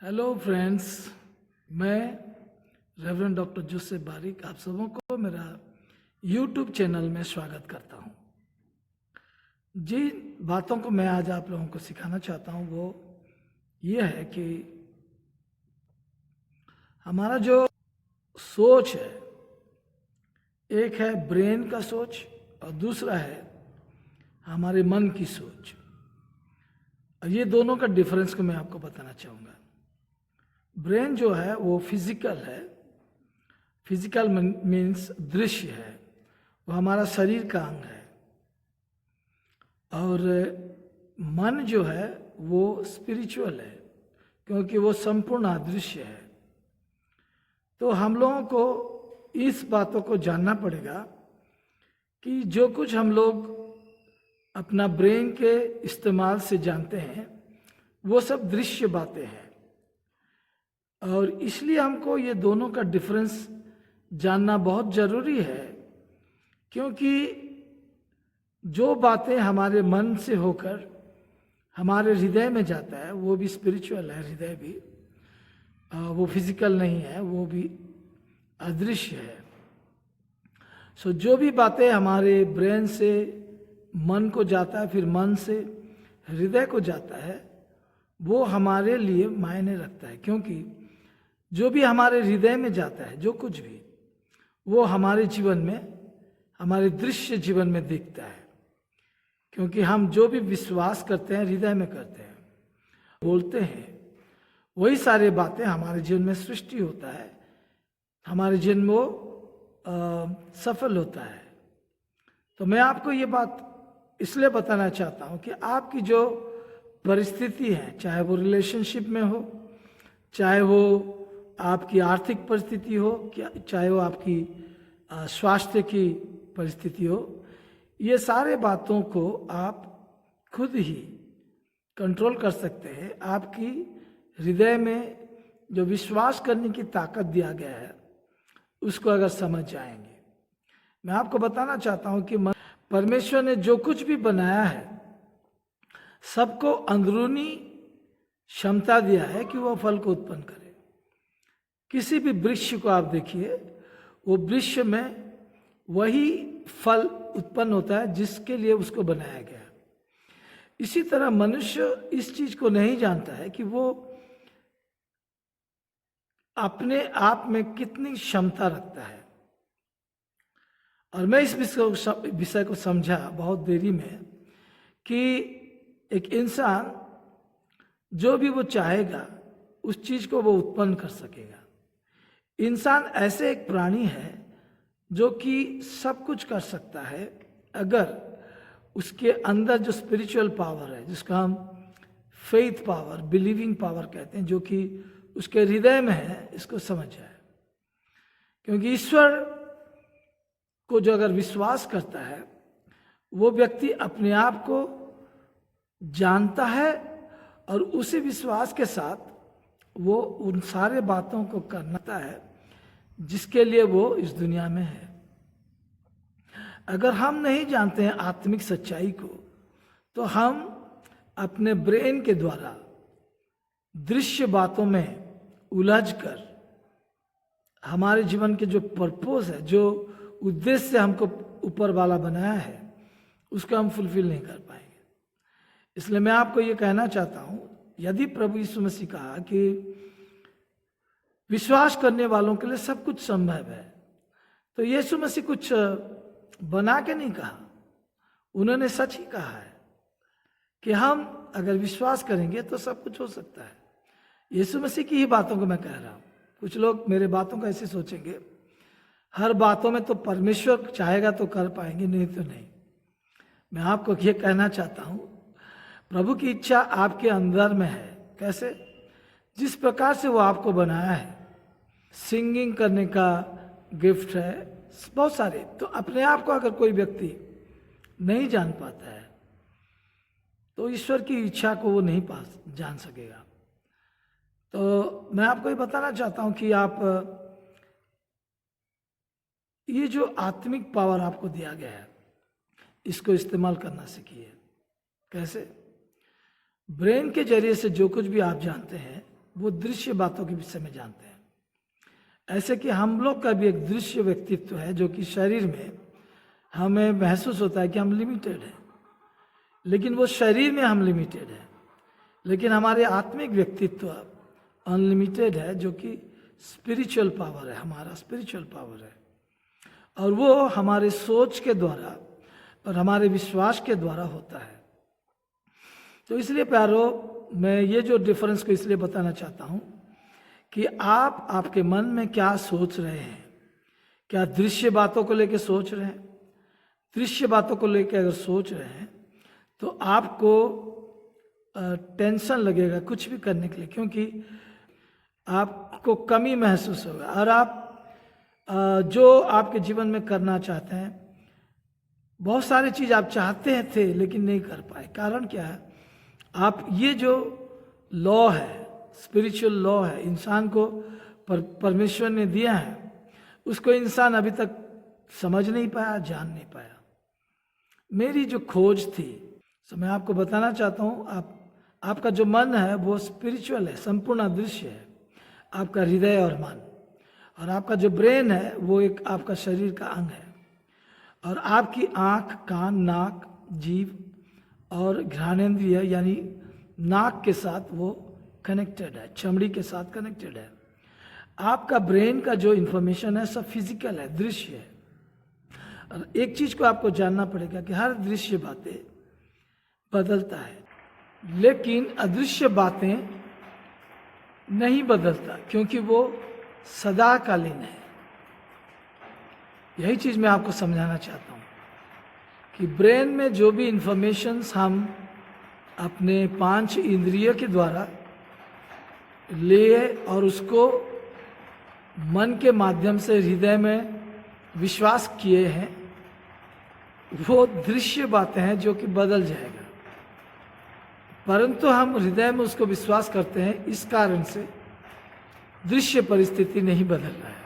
Hello friends, मैं reverend doctor Joseph बारिक आप सबों को मेरा यूट्यूब चैनल में स्वागत करता हूं। जिन बातों को मैं आज आप लोगों को सिखाना चाहता हूं वो ये है कि हमारा जो सोच है, एक है ब्रेन का सोच और दूसरा है हमारे मन की सोच। और ये दोनों का डिफरेंस को मैं आपको बताना चाहूँगा। ब्रेन जो है वो फिजिकल है, फिजिकल मीन्स दृश्य है, वो हमारा शरीर का अंग है। और मन जो है वो स्पिरिचुअल है, क्योंकि वो संपूर्ण अदृश्य है। तो हम लोगों को इस बातों को जानना पड़ेगा कि जो कुछ हम लोग अपना ब्रेन के इस्तेमाल से जानते हैं वो सब दृश्य बातें हैं। और इसलिए हमको ये दोनों का डिफरेंस जानना बहुत ज़रूरी है, क्योंकि जो बातें हमारे मन से होकर हमारे हृदय में जाता है वो भी स्पिरिचुअल है, हृदय भी वो फिजिकल नहीं है, वो भी अदृश्य है। सो जो भी बातें हमारे ब्रेन से मन को जाता है, फिर मन से हृदय को जाता है, वो हमारे लिए मायने रखता है। क्योंकि जो भी हमारे हृदय में जाता है, जो कुछ भी, वो हमारे जीवन में, हमारे दृश्य जीवन में दिखता है। क्योंकि हम जो भी विश्वास करते हैं हृदय में करते हैं, बोलते हैं, वही सारी बातें हमारे जीवन में सृष्टि होता है, हमारे जीवन में वो सफल होता है। तो मैं आपको ये बात इसलिए बताना चाहता हूँ कि आपकी जो परिस्थिति है, चाहे वो रिलेशनशिप में हो, चाहे वो आपकी आर्थिक परिस्थिति हो, चाहे वो आपकी स्वास्थ्य की परिस्थिति हो, ये सारे बातों को आप खुद ही कंट्रोल कर सकते हैं। आपकी हृदय में जो विश्वास करने की ताकत दिया गया है उसको अगर समझ जाएंगे। मैं आपको बताना चाहता हूँ कि परमेश्वर ने जो कुछ भी बनाया है सबको अंदरूनी क्षमता दिया है कि वो फल को उत्पन्न करे। किसी भी वृक्ष को आप देखिए, वो वृक्ष में वही फल उत्पन्न होता है जिसके लिए उसको बनाया गया। इसी तरह मनुष्य इस चीज को नहीं जानता है कि वो अपने आप में कितनी क्षमता रखता है। और मैं इस विषय को समझा बहुत देरी में कि एक इंसान जो भी वो चाहेगा उस चीज को वो उत्पन्न कर सकेगा। इंसान ऐसे एक प्राणी है जो कि सब कुछ कर सकता है अगर उसके अंदर जो स्पिरिचुअल पावर है, जिसको हम फेथ पावर, बिलीविंग पावर कहते हैं, जो कि उसके हृदय में है, इसको समझ जाए। क्योंकि ईश्वर को जो अगर विश्वास करता है वो व्यक्ति अपने आप को जानता है और उसी विश्वास के साथ वो उन सारे बातों को करता है जिसके लिए वो इस दुनिया में है। अगर हम नहीं जानते हैं आत्मिक सच्चाई को, तो हम अपने ब्रेन के द्वारा दृश्य बातों में उलझकर हमारे जीवन के जो पर्पस है, जो उद्देश्य हमको ऊपर वाला बनाया है, उसको हम फुलफिल नहीं कर पाएंगे। इसलिए मैं आपको ये कहना चाहता हूं, यदि प्रभु यीशु मसीह कहा कि विश्वास करने वालों के लिए सब कुछ संभव है, तो यीशु मसीह कुछ बना के नहीं कहा, उन्होंने सच ही कहा है कि हम अगर विश्वास करेंगे तो सब कुछ हो सकता है। यीशु मसीह की ही बातों को मैं कह रहा हूं। कुछ लोग मेरे बातों को ऐसे सोचेंगे, हर बातों में तो परमेश्वर चाहेगा तो कर पाएंगे, नहीं तो नहीं। मैं आपको ये कहना चाहता हूं, प्रभु की इच्छा आपके अंदर में है। कैसे? जिस प्रकार से वो आपको बनाया है, सिंगिंग करने का गिफ्ट है, बहुत सारे। तो अपने आप को अगर कोई व्यक्ति नहीं जान पाता है तो ईश्वर की इच्छा को वो नहीं जान सकेगा। तो मैं आपको ये बताना चाहता हूं कि आप ये जो आत्मिक पावर आपको दिया गया है इसको इस्तेमाल करना सीखिए। कैसे? ब्रेन के जरिए से जो कुछ भी आप जानते हैं वो दृश्य बातों के विषय में जानते हैं। ऐसे कि हम लोग का भी एक दृश्य व्यक्तित्व है जो कि शरीर में हमें महसूस होता है कि हम लिमिटेड हैं, लेकिन वो शरीर में हम लिमिटेड हैं, लेकिन हमारे आत्मिक व्यक्तित्व अनलिमिटेड है, जो कि स्पिरिचुअल पावर है, हमारा स्पिरिचुअल पावर है, और वो हमारे सोच के द्वारा और हमारे विश्वास के द्वारा होता है। तो इसलिए प्यारो, मैं ये जो डिफरेंस को इसलिए बताना चाहता हूँ कि आप आपके मन में क्या सोच रहे हैं। क्या दृश्य बातों को लेकर सोच रहे हैं? दृश्य बातों को लेकर अगर सोच रहे हैं तो आपको टेंशन लगेगा कुछ भी करने के लिए, क्योंकि आपको कमी महसूस होगा, और आप जो आपके जीवन में करना चाहते हैं, बहुत सारी चीज़ आप चाहते थे लेकिन नहीं कर पाए। कारण क्या है? आप ये जो लॉ है, स्पिरिचुअल लॉ है, इंसान को परमेश्वर ने दिया है, उसको इंसान अभी तक समझ नहीं पाया, जान नहीं पाया। मेरी जो खोज थी, तो मैं आपको बताना चाहता हूँ, आपका जो मन है वो स्पिरिचुअल है, संपूर्ण अदृश्य है, आपका हृदय और मन, और आपका जो ब्रेन है वो एक आपका शरीर का अंग है, और आपकी आँख, कान, नाक, जीभ और घ्राणेंद्रिय यानी नाक के साथ वो कनेक्टेड है, चमड़ी के साथ कनेक्टेड है। आपका ब्रेन का जो इंफॉर्मेशन है सब फिजिकल है, दृश्य है। और एक चीज को आपको जानना पड़ेगा कि हर दृश्य बातें बदलता है, लेकिन अदृश्य बातें नहीं बदलता, क्योंकि वो सदाकालीन है। यही चीज मैं आपको समझाना चाहता हूँ कि ब्रेन में जो भी इंफॉर्मेशंस हम अपने 5 इंद्रियों के द्वारा लिए और उसको मन के माध्यम से हृदय में विश्वास किए हैं, वो दृश्य बातें हैं जो कि बदल जाएगा। परंतु हम हृदय में उसको विश्वास करते हैं, इस कारण से दृश्य परिस्थिति नहीं बदल रहा है,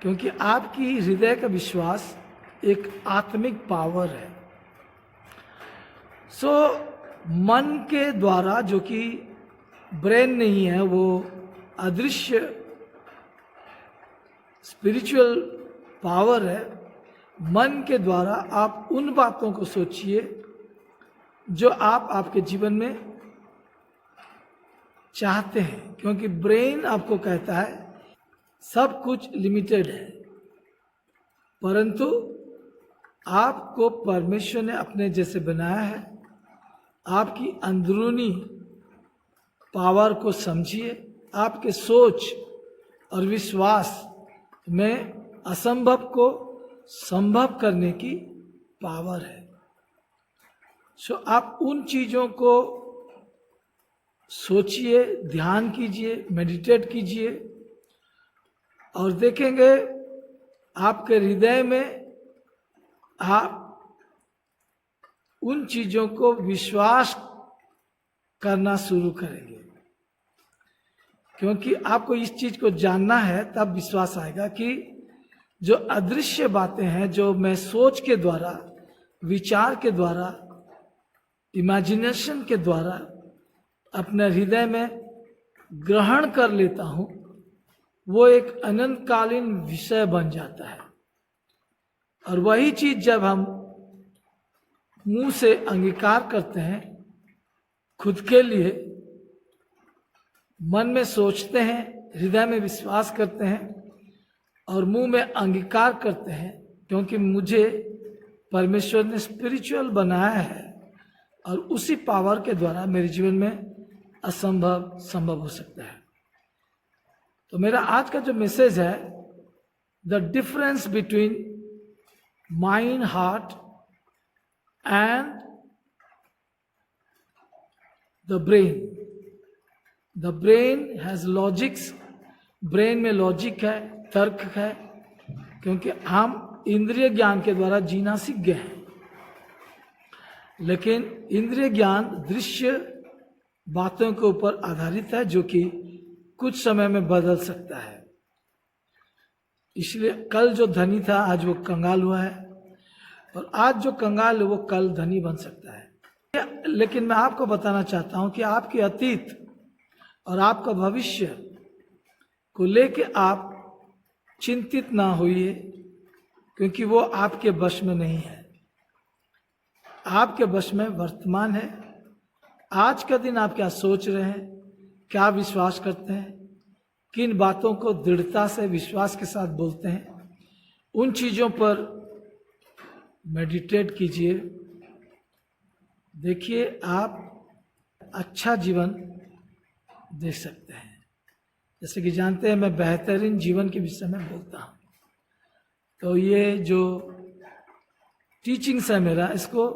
क्योंकि आपकी हृदय का विश्वास एक आत्मिक पावर है। सो मन के द्वारा, जो कि ब्रेन नहीं है, वो अदृश्य स्पिरिचुअल पावर है, मन के द्वारा आप उन बातों को सोचिए जो आप आपके जीवन में चाहते हैं, क्योंकि ब्रेन आपको कहता है सब कुछ लिमिटेड है, परंतु आपको परमेश्वर ने अपने जैसे बनाया है। आपकी अंदरूनी पावर को समझिए, आपके सोच और विश्वास में असंभव को संभव करने की पावर है। सो आप उन चीजों को सोचिए, ध्यान कीजिए, मेडिटेट कीजिए, और देखेंगे आपके हृदय में आप उन चीजों को विश्वास करना शुरू करेंगे, क्योंकि आपको इस चीज को जानना है, तब विश्वास आएगा कि जो अदृश्य बातें हैं, जो मैं सोच के द्वारा, विचार के द्वारा, इमेजिनेशन के द्वारा अपने हृदय में ग्रहण कर लेता हूं, वो एक अनंतकालीन विषय बन जाता है। और वही चीज जब हम मुंह से अंगीकार करते हैं, खुद के लिए मन में सोचते हैं, हृदय में विश्वास करते हैं और मुंह में अंगीकार करते हैं, क्योंकि मुझे परमेश्वर ने स्पिरिचुअल बनाया है और उसी पावर के द्वारा मेरे जीवन में असंभव संभव हो सकता है। तो मेरा आज का जो मैसेज है, the difference between mind, heart and the brain. The brain has logics, brain में लॉजिक है, तर्क है, क्योंकि हम इंद्रिय ज्ञान के द्वारा जीना सीख गए हैं, लेकिन इंद्रिय ज्ञान दृश्य बातों के ऊपर आधारित है, जो कि कुछ समय में बदल सकता है। इसलिए कल जो धनी था आज वो कंगाल हुआ है, और आज जो कंगाल है वो कल धनी बन सकता है। लेकिन मैं आपको बताना चाहता हूं कि आपके अतीत और आपका भविष्य को लेके आप चिंतित ना होइए, क्योंकि वो आपके वश में नहीं है। आपके वश में वर्तमान है। आज का दिन आप क्या सोच रहे हैं, क्या विश्वास करते हैं, किन बातों को दृढ़ता से विश्वास के साथ बोलते हैं, उन चीज़ों पर मेडिटेट कीजिए। देखिए आप अच्छा जीवन देख सकते हैं। जैसे कि जानते हैं मैं बेहतरीन जीवन के विषय में बोलता हूँ, तो ये जो टीचिंग्स है मेरा, इसको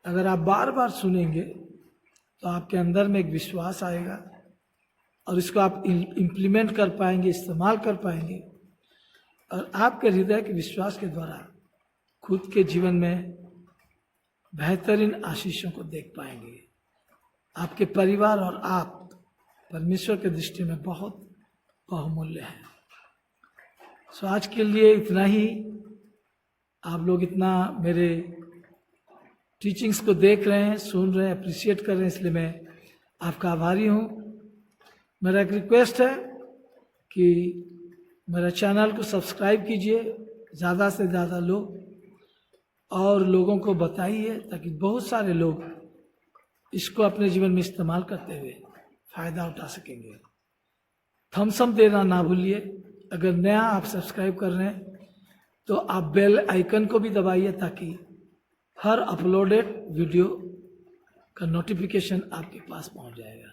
अगर आप बार बार सुनेंगे तो आपके अंदर में एक विश्वास आएगा और इसको आप इम्प्लीमेंट कर पाएंगे, इस्तेमाल कर पाएंगे, और आपके हृदय के विश्वास के द्वारा खुद के जीवन में बेहतरीन आशीषों को देख पाएंगे। आपके परिवार और आप परमेश्वर के दृष्टि में बहुत बहुमूल्य हैं। सो आज के लिए इतना ही। आप लोग इतना मेरे टीचिंग्स को देख रहे हैं, सुन रहे हैं, अप्रिशिएट कर रहे हैं, इसलिए मैं आपका आभारी हूँ। मेरा एक रिक्वेस्ट है कि मेरा चैनल को सब्सक्राइब कीजिए, ज़्यादा से ज़्यादा लोग और लोगों को बताइए, ताकि बहुत सारे लोग इसको अपने जीवन में इस्तेमाल करते हुए फ़ायदा उठा सकेंगे। थम्स अप देना ना भूलिए। अगर नया आप सब्सक्राइब कर रहे हैं तो आप बेल आइकन को भी दबाइए, ताकि हर अपलोडेड वीडियो का नोटिफिकेशन आपके पास पहुंच जाएगा।